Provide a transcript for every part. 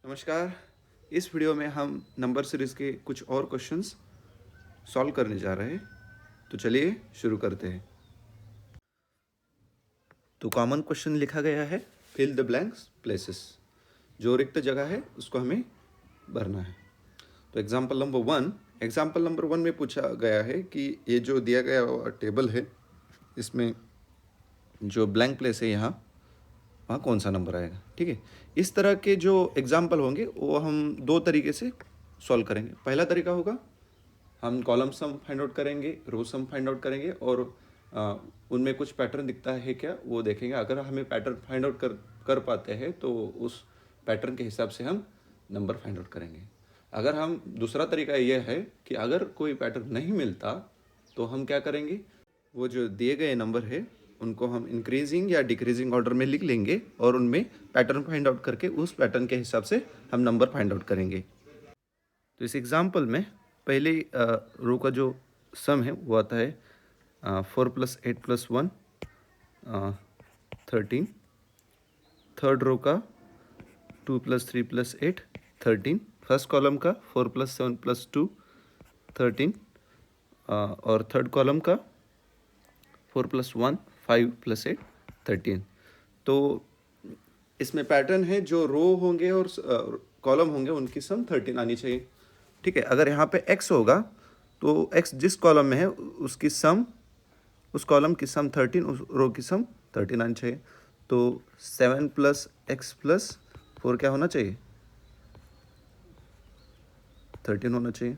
नमस्कार। इस वीडियो में हम नंबर सीरीज़ के कुछ और क्वेश्चंस सॉल्व करने जा रहे हैं। तो चलिए शुरू करते हैं। तो कॉमन क्वेश्चन लिखा गया है, फिल द ब्लैंक्स प्लेसेस। जो रिक्त जगह है उसको हमें भरना है। तो एग्जाम्पल नंबर वन में पूछा गया है कि ये जो दिया गया टेबल है, इसमें जो ब्लैंक प्लेस है यहाँ, वहाँ कौन सा नंबर आएगा। ठीक है, इस तरह के जो एग्जाम्पल होंगे वो हम दो तरीके से सॉल्व करेंगे। पहला तरीका होगा, हम कॉलम सम फाइंड आउट करेंगे, रो सम फाइंड आउट करेंगे और उनमें कुछ पैटर्न दिखता है क्या वो देखेंगे। अगर हमें पैटर्न फाइंड आउट कर पाते हैं तो उस पैटर्न के हिसाब से हम नंबर फाइंड आउट करेंगे। अगर हम दूसरा तरीका यह है कि अगर कोई पैटर्न नहीं मिलता तो हम क्या करेंगे, वो जो दिए गए नंबर है उनको हम इंक्रीजिंग या डिक्रीजिंग ऑर्डर में लिख लेंगे और उनमें पैटर्न फाइंड आउट करके उस पैटर्न के हिसाब से हम नंबर फाइंड आउट करेंगे। तो इस एग्जांपल में पहले रो का जो सम है वो आता है 4 + 8 + 1 13। थर्ड रो का 2 + 3 + 8 13। फर्स्ट कॉलम का 4 + 7 + 2 13 और थर्ड कॉलम का 4 + 1 5 + 8 13। तो इसमें पैटर्न है, जो रो होंगे और कॉलम होंगे उनकी सम 13 आनी चाहिए। ठीक है, अगर यहाँ पे x होगा तो x जिस कॉलम में है उसकी सम, उस कॉलम की सम 13, उस रो की सम 13 आनी चाहिए। तो 7 + x + 4 क्या होना चाहिए, 13 होना चाहिए।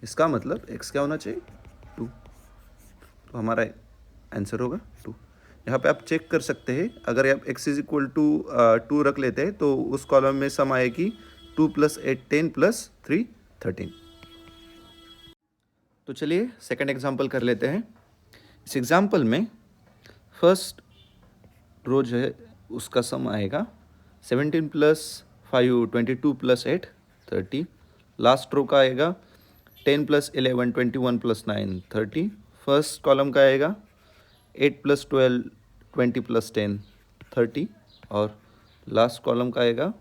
इसका मतलब x क्या होना चाहिए, 2। तो हमारा आंसर होगा 2। यहाँ पे आप चेक कर सकते हैं, अगर आप x = 2 रख लेते हैं तो उस कॉलम में सम आएगी 2 + 8 10 + 3 13। तो चलिए सेकंड एग्जांपल कर लेते हैं। इस एग्जांपल में फर्स्ट रो जो है उसका सम आएगा 17 + 5 22 + 8 30। लास्ट रो का आएगा 10 + 11 21 + 9 30। फर्स्ट कॉलम का आएगा 8 + 12 20 + 10 30 और लास्ट कॉलम का आएगा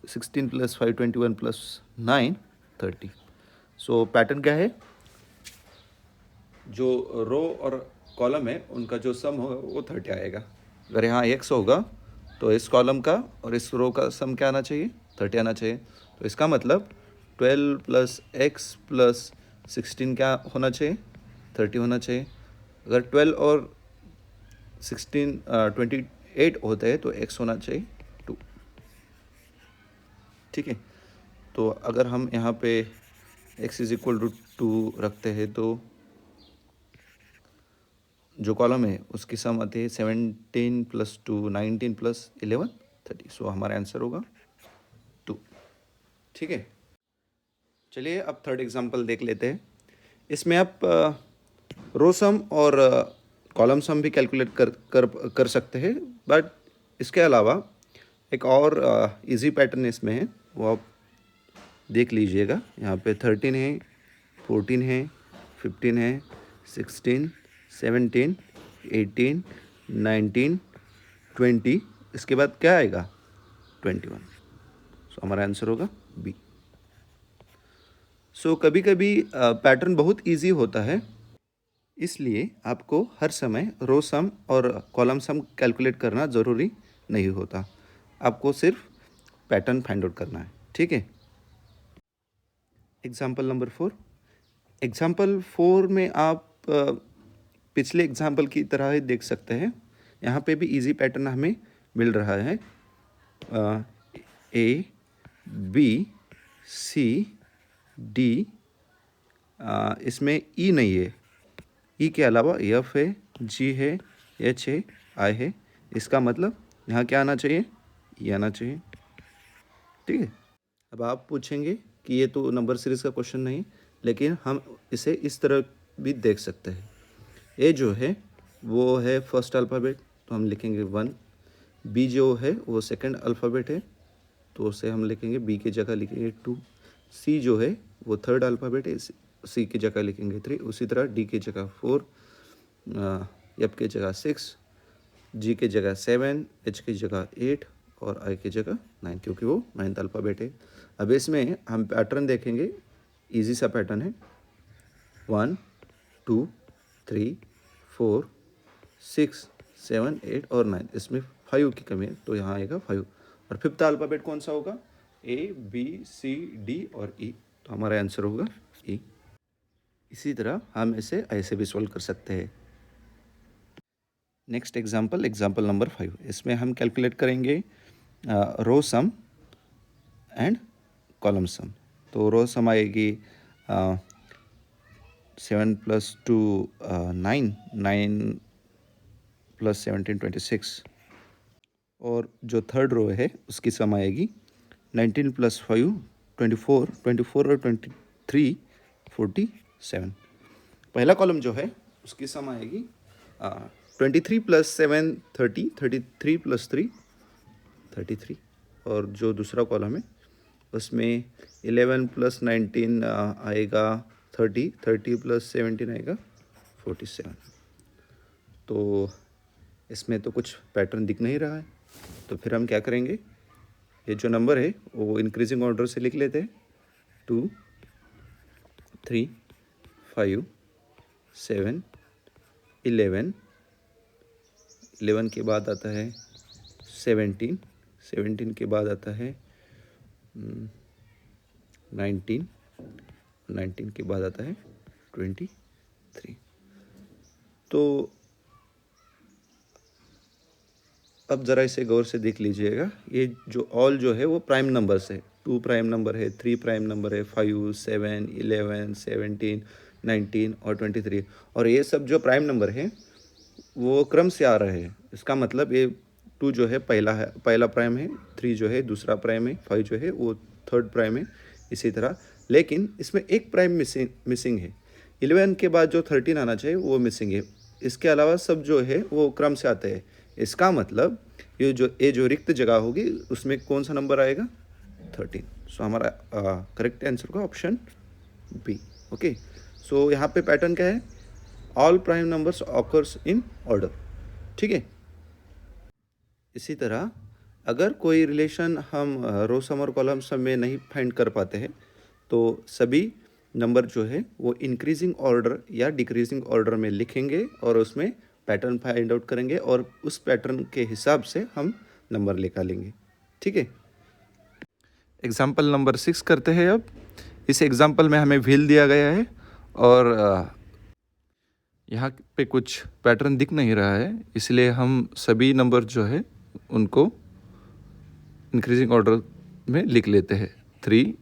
16 + 5 21 + 9 30। सो पैटर्न क्या है, जो रो और कॉलम है उनका जो सम होगा वो 30 आएगा। अगर यहाँ x होगा तो इस कॉलम का और इस रो का सम क्या आना चाहिए, 30 आना चाहिए। तो इसका मतलब 12 + x + 16 क्या होना चाहिए, 30 होना चाहिए। अगर 12 और 16 28 होते हैं तो x होना चाहिए 2। ठीक है, तो अगर हम यहाँ पे x = 2 रखते हैं तो जो कॉलम है उसकी सम आती है 17 + 2 19 + 11 30। सो हमारा आंसर होगा 2। ठीक है, चलिए अब थर्ड एग्जांपल देख लेते हैं। इसमें आप रो सम और कॉलम सम भी कैलकुलेट कर सकते हैं, बट इसके अलावा एक और इजी पैटर्न इसमें है, वो आप देख लीजिएगा। यहाँ पे 13 है, 14 है, 15 है, 16 17 18 19 20। इसके बाद क्या आएगा, 21। सो हमारा आंसर होगा बी। सो कभी कभी पैटर्न बहुत इजी होता है, इसलिए आपको हर समय रो सम और कॉलम सम कैलकुलेट करना ज़रूरी नहीं होता। आपको सिर्फ पैटर्न फाइंड आउट करना है। ठीक है, एग्जाम्पल नंबर 4। एग्जाम्पल 4 में आप पिछले एग्जाम्पल की तरह ही देख सकते हैं। यहाँ पे भी इजी पैटर्न हमें मिल रहा है, ए बी सी डी। इसमें ई नहीं है, ई के अलावा एफ है, जी है, एच है, आई है। इसका मतलब यहाँ क्या आना चाहिए, ई आना चाहिए। ठीक है, अब आप पूछेंगे कि ये तो नंबर सीरीज़ का क्वेश्चन नहीं, लेकिन हम इसे इस तरह भी देख सकते हैं। ए जो है वो है फर्स्ट अल्फ़ाबेट, तो हम लिखेंगे 1। बी जो है वो सेकंड अल्फ़ाबेट है, तो उसे हम लिखेंगे, बी की जगह लिखेंगे 2। सी जो है वो थर्ड अल्फ़ाबेट है, सी की जगह लिखेंगे 3। उसी तरह डी की जगह 4, एफ की जगह 6, जी की जगह 7, एच की जगह 8 और आई की जगह 9, क्योंकि वो 9th अल्फ़ाबेट है। अब इसमें हम पैटर्न देखेंगे, इजी सा पैटर्न है। 1 2 3 4 6 7 8 और 9, इसमें 5 की कमी है, तो यहाँ आएगा 5। और 5th अल्फ़ाबेट कौन सा होगा? A B C D और E, तो हमारा आंसर होगा E। इसी तरह हम इसे ऐसे भी सॉल्व कर सकते हैं। नेक्स्ट एग्जाम्पल, एग्जाम्पल नंबर 5, इसमें हम कैलकुलेट करेंगे रो सम एंड कॉलम सम। तो रो सम आएगी 7 + 2 9, 9 + 17 26, और जो थर्ड रो है उसकी सम आएगी 19 + 5 24, 24 और 23 47। पहला कॉलम जो है उसकी सम आएगी 23 + 7 30, 33 + 3 33, और जो दूसरा कॉलम है उसमें 11 + 19 आएगा 30, 30 + 17 आएगा 47। तो इसमें तो कुछ पैटर्न दिख नहीं रहा है, तो फिर हम क्या करेंगे, ये जो नंबर है वो इंक्रीजिंग ऑर्डर से लिख लेते हैं। 2 3 5 7 11, 11 के बाद आता है 17, 17 के बाद आता है 19, 19 के बाद आता है 23। तो अब ज़रा इसे गौर से देख लीजिएगा, ये जो ऑल जो है वो प्राइम नंबर्स है। 2 प्राइम नंबर है, 3 प्राइम नंबर है, 5 7 11 17 19 और 23, और ये सब जो प्राइम नंबर है वो क्रम से आ रहे हैं। इसका मतलब ये 2 जो है पहला प्राइम है, 3 जो है दूसरा प्राइम है, 5 जो है वो थर्ड प्राइम है, इसी तरह। लेकिन इसमें एक प्राइम मिसिंग है। 11 के बाद जो 13 आना चाहिए वो मिसिंग है। इसके अलावा सब जो है वो क्रम से आते हैं। इसका मतलब ये जो रिक्त जगह होगी उसमें कौन सा नंबर आएगा? 13। सो हमारा करेक्ट आंसर होगा ऑप्शन बी। ओके, सो यहाँ पे पैटर्न क्या है? All prime numbers occurs in order. ठीक है। इसी तरह अगर कोई रिलेशन हम रो सम और कॉलम सम में नहीं फाइंड कर पाते हैं, तो सभी नंबर जो है वो इंक्रीजिंग ऑर्डर या डिक्रीजिंग ऑर्डर में लिखेंगे और उसमें पैटर्न फाइंड आउट करेंगे, और उस पैटर्न के हिसाब से हम नंबर निकालेंगे। ठीक है। एग्जाम्पल नंबर 6 करते हैं। अब इस एग्जाम्पल में हमें व्हील दिया गया है और यहाँ पे कुछ पैटर्न दिख नहीं रहा है, इसलिए हम सभी नंबर जो है उनको इंक्रीजिंग ऑर्डर में लिख लेते हैं। 3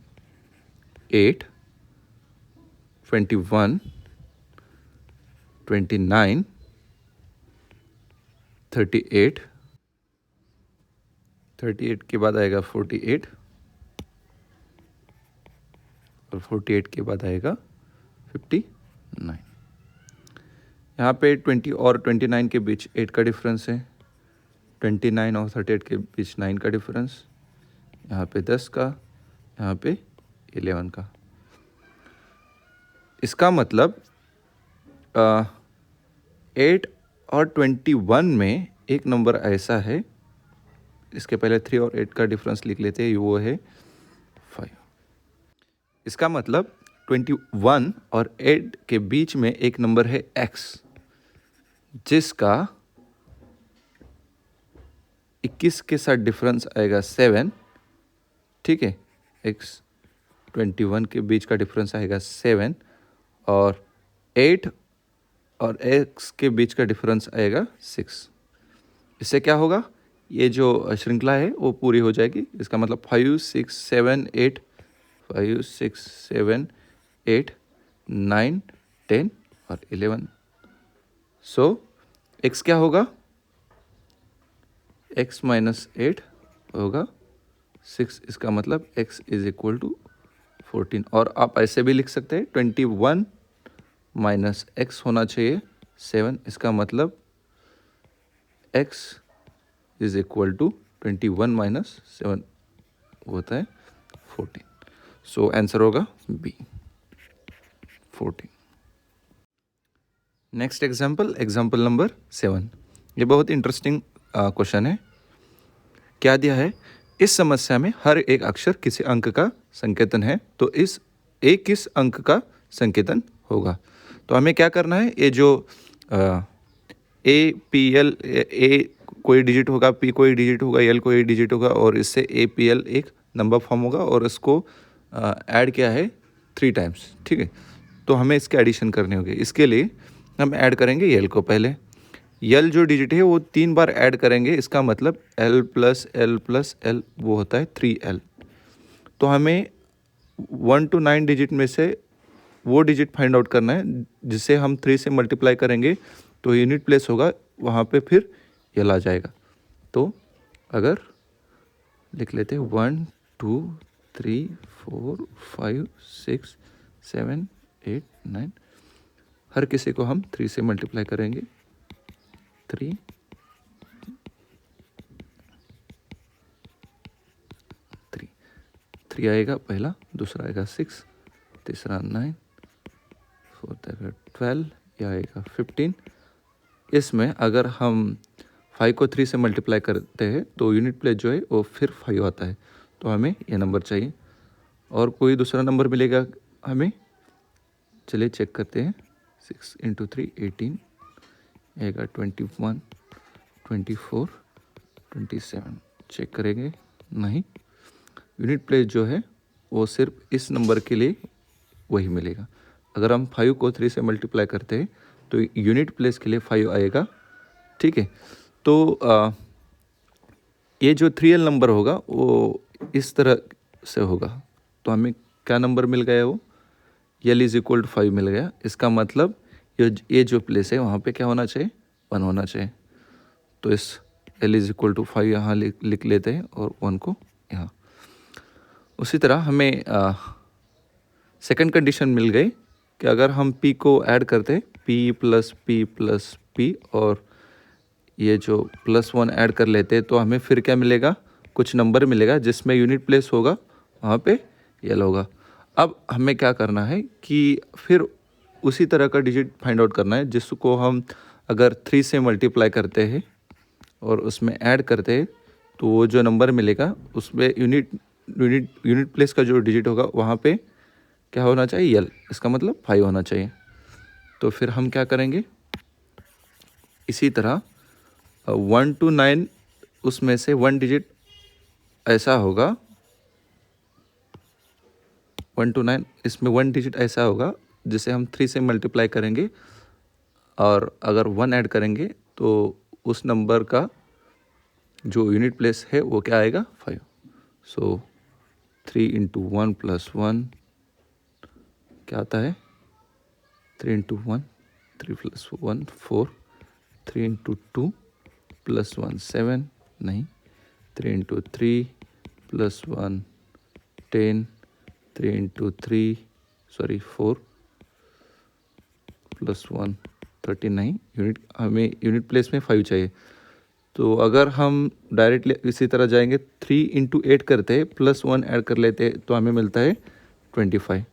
8 21 29 38, 38 के बाद आएगा 48, और 48 के बाद आएगा 59। यहाँ पे 20 और 29 के बीच 8 का डिफरेंस है, 29 और 38 के बीच 9 का डिफरेंस, यहाँ पे 10 का, यहाँ पे 11 का। इसका मतलब 8 और 21 में एक नंबर ऐसा है, इसके पहले 3 और 8 का डिफरेंस लिख लेते हैं, वो है 5। इसका मतलब 21 और 8 के बीच में एक नंबर है x, जिसका 21 के साथ डिफरेंस आएगा 7। ठीक है, x 21 के बीच का डिफरेंस आएगा 7, और 8 और x के बीच का डिफरेंस आएगा 6। इससे क्या होगा, ये जो श्रृंखला है वो पूरी हो जाएगी। इसका मतलब 5 6 7 8, 5 6 7 8 9 10 और 11। सो x क्या होगा? x - 8 होगा 6। इसका मतलब x = 14। और आप ऐसे भी लिख सकते हैं 21 - x होना चाहिए 7। इसका मतलब x = 21 - 7 होता है 14। सो आंसर होगा B, 14। Next example, example number 7। ये बहुत इंटरेस्टिंग क्वेश्चन है। क्या दिया है, इस समस्या में हर एक अक्षर किसी अंक का संकेतन है, तो इस ए किस अंक का संकेतन होगा। तो हमें क्या करना है, ये जो ए पी एल, ए कोई डिजिट होगा, पी कोई डिजिट होगा, एल कोई डिजिट होगा, और इससे ए पी एल एक नंबर फॉर्म होगा, और इसको ऐड किया है 3 टाइम्स, ठीक है। तो हमें इसके एडिशन करने होंगे। इसके लिए हम ऐड करेंगे एल को पहले। एल जो डिजिट है वो 3 बार ऐड करेंगे, इसका मतलब L plus L plus L वो होता है 3L। तो हमें 1 to 9 डिजिट में से वो डिजिट फाइंड आउट करना है जिसे हम 3 से मल्टीप्लाई करेंगे तो यूनिट प्लेस होगा, वहाँ पे फिर एल आ जाएगा। तो अगर लिख लेते हैं 1 2 3 4 5 6 7 8 9, हर किसी को हम 3 से मल्टीप्लाई करेंगे। 3 3 आएगा पहला, दूसरा आएगा 6, तीसरा 9, फोर्थ आएगा 12, यह आएगा 15। इसमें अगर हम 5 को 3 से मल्टीप्लाई करते हैं तो यूनिट प्लेस जो है वो फिर 5 आता है। तो हमें ये नंबर चाहिए, और कोई दूसरा नंबर मिलेगा हमें, चलिए चेक करते हैं। 6 × 3 18 आएगा 21 24 27, चेक करेंगे, नहीं, यूनिट प्लेस जो है वो सिर्फ इस नंबर के लिए वही मिलेगा। अगर हम 5 को 3 से मल्टीप्लाई करते हैं तो यूनिट प्लेस के लिए 5 आएगा, ठीक है। तो ये जो 3L नंबर होगा वो इस तरह से होगा। तो हमें क्या नंबर मिल गया, वो L = 5 मिल गया। इसका मतलब ये जो प्लेस है वहाँ पे क्या होना चाहिए, 1 होना चाहिए। तो इस L = 5 यहाँ लिख लेते हैं और 1 को यहाँ। उसी तरह हमें सेकंड कंडीशन मिल गई कि अगर हम P को ऐड करते हैं, P + P + P, और ये जो +1 ऐड कर लेते हैं, तो हमें फिर क्या मिलेगा, कुछ नंबर मिलेगा जिसमें यूनिट प्लेस होगा, वहाँ पे L होगा। अब हमें क्या करना है कि फिर उसी तरह का डिजिट फाइंड आउट करना है जिसको हम अगर 3 से मल्टीप्लाई करते हैं और उसमें ऐड करते हैं तो वो जो नंबर मिलेगा उसमें यूनिट प्लेस का जो डिजिट होगा वहाँ पे क्या होना चाहिए, L, इसका मतलब 5 होना चाहिए। तो फिर हम क्या करेंगे, इसी तरह 1 to 9 उसमें से 1 डिजिट ऐसा होगा, 1 to 9 इसमें 1 डिजिट ऐसा होगा जिसे हम 3 से मल्टीप्लाई करेंगे, और अगर 1 ऐड करेंगे तो उस नंबर का जो यूनिट प्लेस है वो क्या आएगा, 5। सो 3 × 1 + 1 क्या आता है, 3 × 1 3 + 1 4, 3 × 2 + 1 7, नहीं, 3 × 3 + 1 10, 3 × 3 4 + 1 39। हमें यूनिट प्लेस में 5 चाहिए। तो अगर हम डायरेक्टली इसी तरह जाएंगे, 3 × 8 करते हैं, +1 ऐड कर लेते हैं तो हमें मिलता है 25।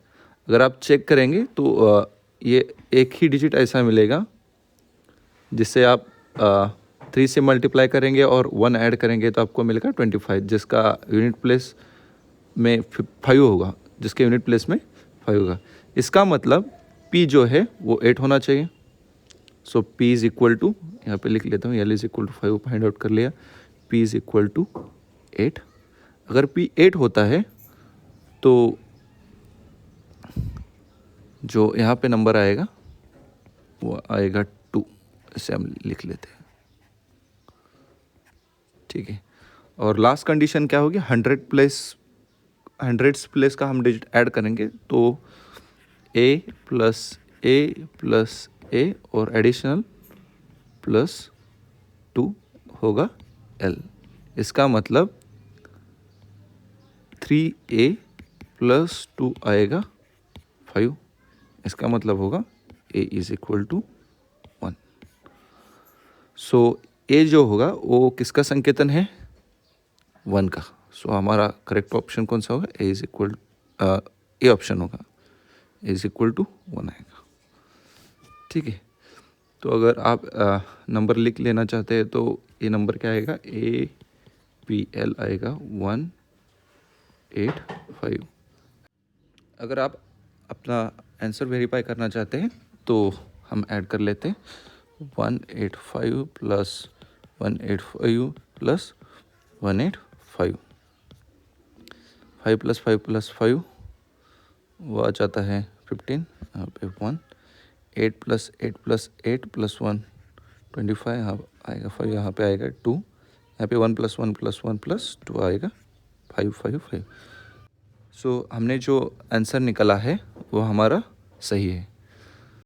अगर आप चेक करेंगे तो ये एक ही डिजिट ऐसा मिलेगा जिससे आप 3 से मल्टीप्लाई करेंगे और 1 ऐड करेंगे तो आपको मिलेगा 25, जिसका यूनिट प्लेस में 5 होगा, जिसके यूनिट प्लेस में 5 होगा। इसका मतलब P जो है वो 8 होना चाहिए। सो P = यहाँ पे लिख लेता हूँ, L = 5 फाइंड आउट कर लिया, P = 8। अगर P 8 होता है तो जो यहाँ पे नंबर आएगा वो आएगा 2, इसे हम लिख लेते हैं, ठीक है। और लास्ट कंडीशन क्या होगी, 100 प्लेस का हम डिजिट ऐड करेंगे तो A + A + A और एडिशनल +2 होगा L। इसका मतलब 3A + 2 आएगा 5। इसका मतलब होगा A = 1। सो A जो होगा वो किसका संकेतन है, 1 का। सो हमारा करेक्ट ऑप्शन कौन सा होगा, A ऑप्शन होगा, A = 1 आएगा, ठीक है। तो अगर आप नंबर लिख लेना चाहते हैं तो ये नंबर क्या आएगा, A PL आएगा 185। अगर आप अपना आंसर वेरीफाई करना चाहते हैं तो हम ऐड कर लेते हैं 185 प्लस 185 प्लस 185, 5 प्लस 5 प्लस 5 वो आ जाता है 15, यहाँ पे 1, 8 प्लस 8 प्लस 8 प्लस 1 25, यहाँ आएगा 5, यहाँ पे आएगा 2, यहाँ पे 1 प्लस 1 प्लस 1 प्लस 2 आएगा 5 5 5। सो हमने जो आंसर निकाला है वो हमारा सही है।